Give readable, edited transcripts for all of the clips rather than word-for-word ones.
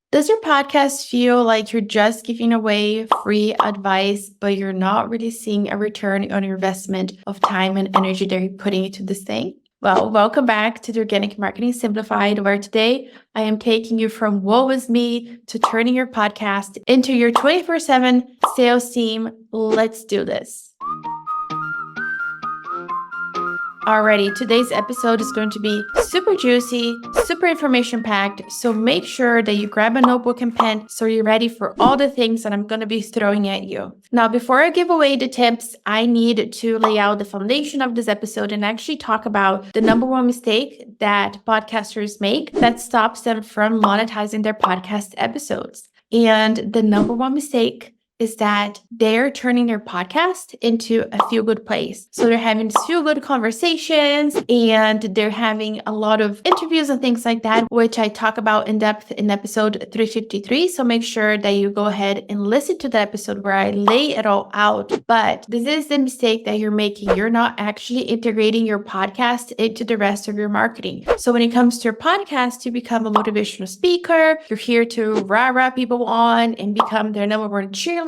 Does your podcast feel like you're just giving away free advice, but you're not really seeing a return on your investment of time and energy that you're putting into this thing? Well, welcome back to the Organic Marketing Simplified, where today I am taking you from woe is me to turning your podcast into your 24/7 sales team. Let's do this. Alrighty, today's episode is going to be super juicy, super information packed. So make sure that you grab a notebook and pen so you're ready for all the things that I'm going to be throwing at you. Now, before I give away the tips, I need to lay out the foundation of this episode and actually talk about the number one mistake that podcasters make that stops them from monetizing their podcast episodes. And the number one mistake is that they're turning their podcast into a feel-good place. So they're having feel-good conversations and they're having a lot of interviews and things like that, which I talk about in depth in episode 353. So make sure that you go ahead and listen to the episode where I lay it all out. But this is the mistake that you're making. You're not actually integrating your podcast into the rest of your marketing. So when it comes to your podcast, you become a motivational speaker. You're here to rah-rah people on and become their number one cheerleader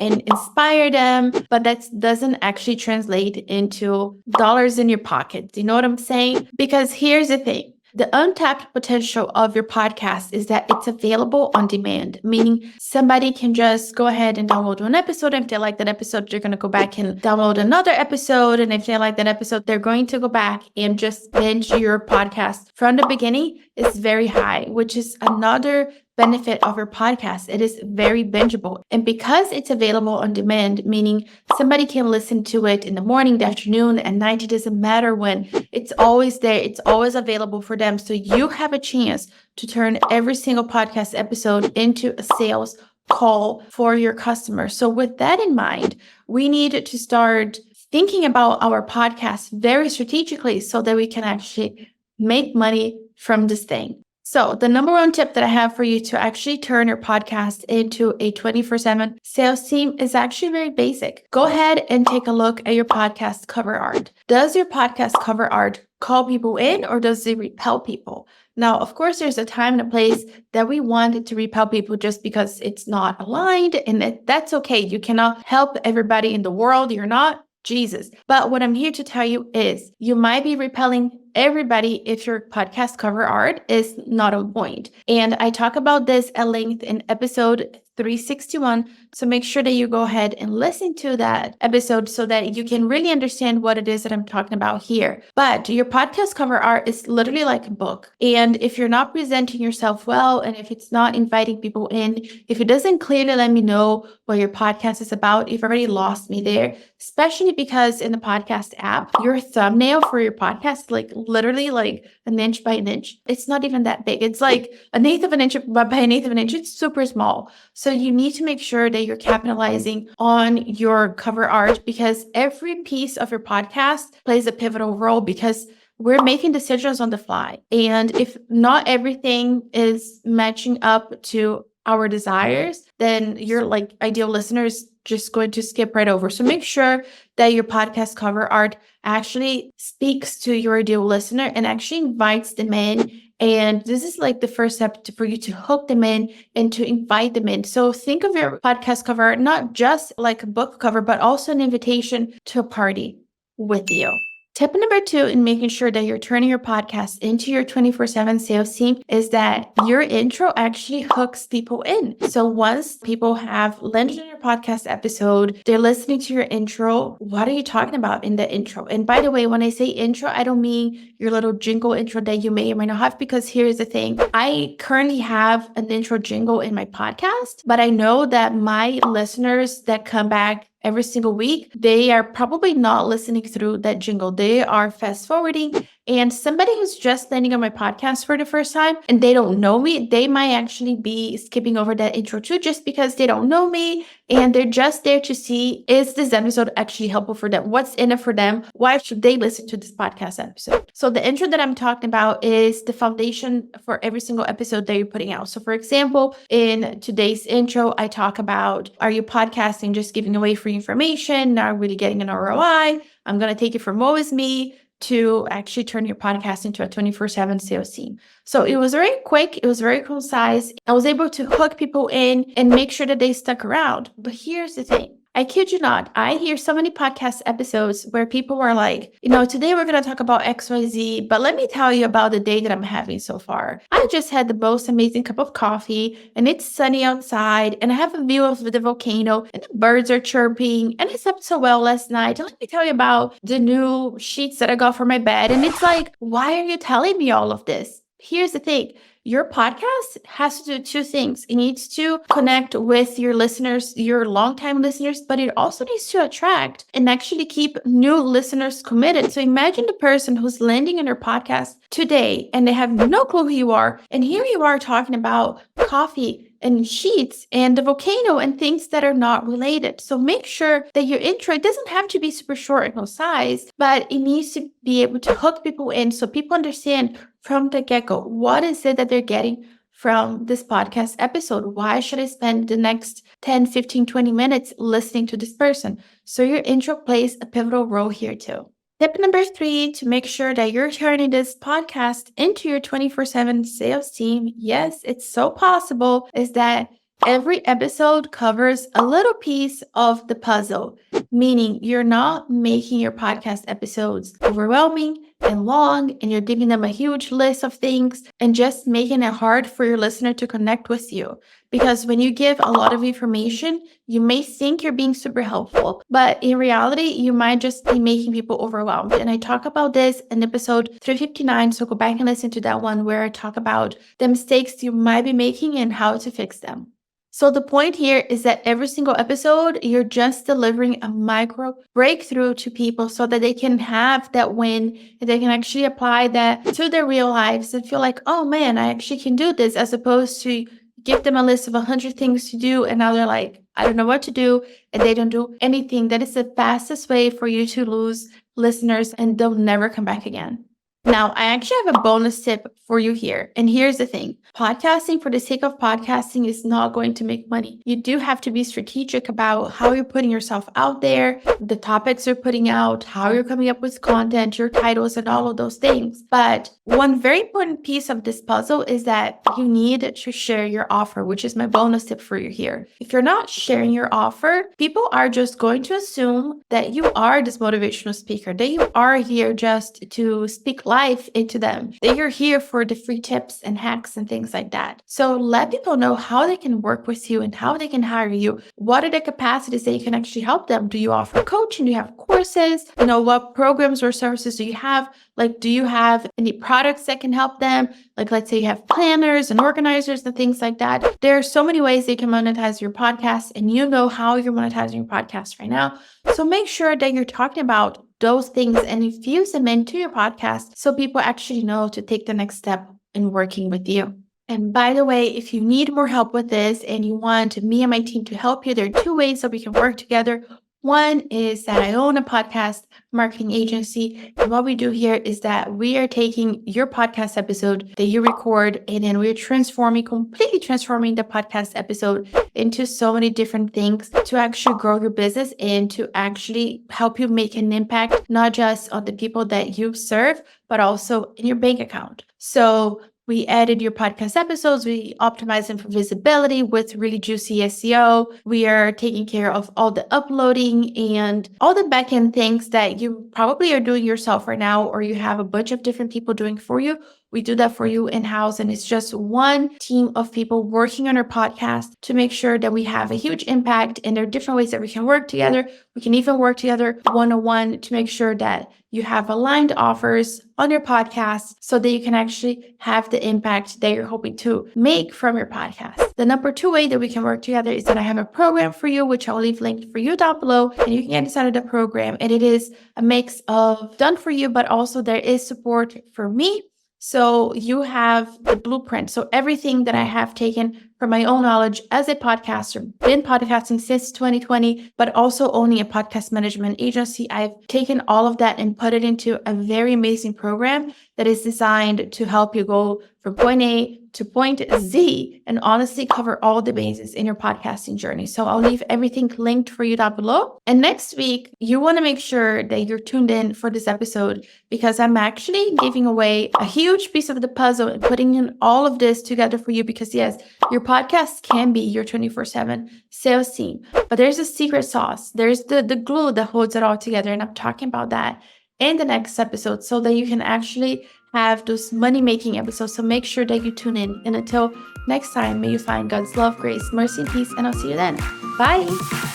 and inspire them, but that doesn't actually translate into dollars in your pocket. Do you know what I'm saying? Because here's the thing. The untapped potential of your podcast is that it's available on demand, meaning somebody can just go ahead and download one episode. And if they like that episode, they're going to go back and download another episode. And if they like that episode, they're going to go back and just binge your podcast from the beginning. Is very high, which is another benefit of your podcast. It is very bingeable. And because it's available on demand, meaning somebody can listen to it in the morning, the afternoon, at night, it doesn't matter when, it's always there. It's always available for them. So you have a chance to turn every single podcast episode into a sales call for your customers. So with that in mind, we need to start thinking about our podcast very strategically so that we can actually make money from this thing. So the number one tip that I have for you to actually turn your podcast into a 24/7 sales team is actually very basic. Go ahead and take a look at your podcast cover art. Does your podcast cover art call people in or does it repel people? Now, of course, there's a time and a place that we want it to repel people just because it's not aligned, and that's okay. You cannot help everybody in the world. You're not Jesus. But what I'm here to tell you is you might be repelling everybody if your podcast cover art is not on point. And I talk about this at length in episode 361. So make sure that you go ahead and listen to that episode so that you can really understand what it is that I'm talking about here. But your podcast cover art is literally like a book. And if you're not presenting yourself well, and if it's not inviting people in, if it doesn't clearly let me know what your podcast is about, you've already lost me there, especially because in the podcast app, your thumbnail for your podcast is like literally like an inch by an inch. It's not even that big. It's like an eighth of an inch by an eighth of an inch. It's super small. So you need to make sure that you're capitalizing on your cover art because every piece of your podcast plays a pivotal role because we're making decisions on the fly. And if not everything is matching up to our desires, then your like ideal listeners just going to skip right over. So make sure that your podcast cover art actually speaks to your ideal listener and actually invites them in. And this is like the first step for you to hook them in and to invite them in. So think of your podcast cover art not just like a book cover, but also an invitation to a party with you. Tip number 2 in making sure that you're turning your podcast into your 24/7 sales team is that your intro actually hooks people in. So once people have landed on your podcast episode, they're listening to your intro. What are you talking about in the intro? And by the way, when I say intro, I don't mean your little jingle intro that you may or may not have, because here's the thing. I currently have an intro jingle in my podcast, but I know that my listeners that come back every single week, they are probably not listening through that jingle. They are fast forwarding. And somebody who's just landing on my podcast for the first time and they don't know me, they might actually be skipping over that intro too, just because they don't know me and they're just there to see, is this episode actually helpful for them? What's in it for them? Why should they listen to this podcast episode? So the intro that I'm talking about is the foundation for every single episode that you're putting out. So for example, in today's intro, I talk about, are you podcasting just giving away free information, not really getting an ROI? I'm going to take it from woe is me to actually turn your podcast into a 24/7 sales team. So it was very quick. It was very concise. I was able to hook people in and make sure that they stuck around. But here's the thing. I kid you not. I hear so many podcast episodes where people are like, today we're going to talk about XYZ, but let me tell you about the day that I'm having so far. I just had the most amazing cup of coffee and it's sunny outside and I have a view of the volcano and the birds are chirping and I slept so well last night. And let me tell you about the new sheets that I got for my bed. And it's like, why are you telling me all of this? Here's the thing. Your podcast has to do two things. It needs to connect with your listeners, your longtime listeners, but it also needs to attract and actually keep new listeners committed. So imagine the person who's landing on your podcast today and they have no clue who you are. And here you are talking about coffee and sheets and the volcano and things that are not related. So make sure that your intro, it doesn't have to be super short and concise, but it needs to be able to hook people in so people understand from the get-go, what is it that they're getting from this podcast episode? Why should I spend the next 10, 15, 20 minutes listening to this person? So your intro plays a pivotal role here too. Tip number 3, to make sure that you're turning this podcast into your 24/7 sales team, yes, it's so possible, is that every episode covers a little piece of the puzzle, meaning you're not making your podcast episodes overwhelming and long, and you're giving them a huge list of things and just making it hard for your listener to connect with you. Because when you give a lot of information, you may think you're being super helpful, but in reality, you might just be making people overwhelmed. And I talk about this in episode 359, so go back and listen to that one where I talk about the mistakes you might be making and how to fix them. So the point here is that every single episode, you're just delivering a micro breakthrough to people so that they can have that win and they can actually apply that to their real lives and feel like, oh man, I actually can do this, as opposed to give them a list of 100 things to do and now they're like, I don't know what to do, and they don't do anything. That is the fastest way for you to lose listeners and they'll never come back again. Now, I actually have a bonus tip for you here. And here's the thing. Podcasting for the sake of podcasting is not going to make money. You do have to be strategic about how you're putting yourself out there, the topics you're putting out, how you're coming up with content, your titles, and all of those things. But one very important piece of this puzzle is that you need to share your offer, which is my bonus tip for you here. If you're not sharing your offer, people are just going to assume that you are this motivational speaker, that you are here just to speak life into them, that you're here for the free tips and hacks and things like that. So let people know how they can work with you and how they can hire you. What are the capacities that you can actually help them? Do you offer coaching? Do you have courses? What programs or services do you have? Like, do you have any products that can help them? Like, let's say you have planners and organizers and things like that. There are so many ways that you can monetize your podcast, and you know how you're monetizing your podcast right now. So make sure that you're talking about those things and infuse them into your podcast so people actually know to take the next step in working with you. And by the way, if you need more help with this and you want me and my team to help you, there are 2 ways that we can work together. One is that I own a podcast marketing agency. And what we do here is that we are taking your podcast episode that you record, and then we're completely transforming the podcast episode into so many different things to actually grow your business and to actually help you make an impact, not just on the people that you serve, but also in your bank account. So we edit your podcast episodes. We optimize them for visibility with really juicy SEO. We are taking care of all the uploading and all the backend things that you probably are doing yourself right now, or you have a bunch of different people doing for you. We do that for you in-house, and it's just one team of people working on our podcast to make sure that we have a huge impact. And there are different ways that we can work together. We can even work together one-on-one to make sure that you have aligned offers on your podcast so that you can actually have the impact that you're hoping to make from your podcast. The number 2 way that we can work together is that I have a program for you, which I'll leave linked for you down below, and you can get inside of the program. And it is a mix of done for you, but also there is support for me. So you have the blueprint. So everything that I have taken from my own knowledge as a podcaster, been podcasting since 2020, but also owning a podcast management agency, I've taken all of that and put it into a very amazing program that is designed to help you go from point A to point Z and honestly cover all the bases in your podcasting journey. So I'll leave everything linked for you down below. And next week, you want to make sure that you're tuned in for this episode because I'm actually giving away a huge piece of the puzzle and putting in all of this together for you because yes, your podcast can be your 24/7 sales team, but there's a secret sauce. There's the glue that holds it all together. And I'm talking about that in the next episode so that you can actually have those money-making episodes. So make sure that you tune in. And until next time, may you find God's love, grace, mercy, and peace. And I'll see you then. Bye.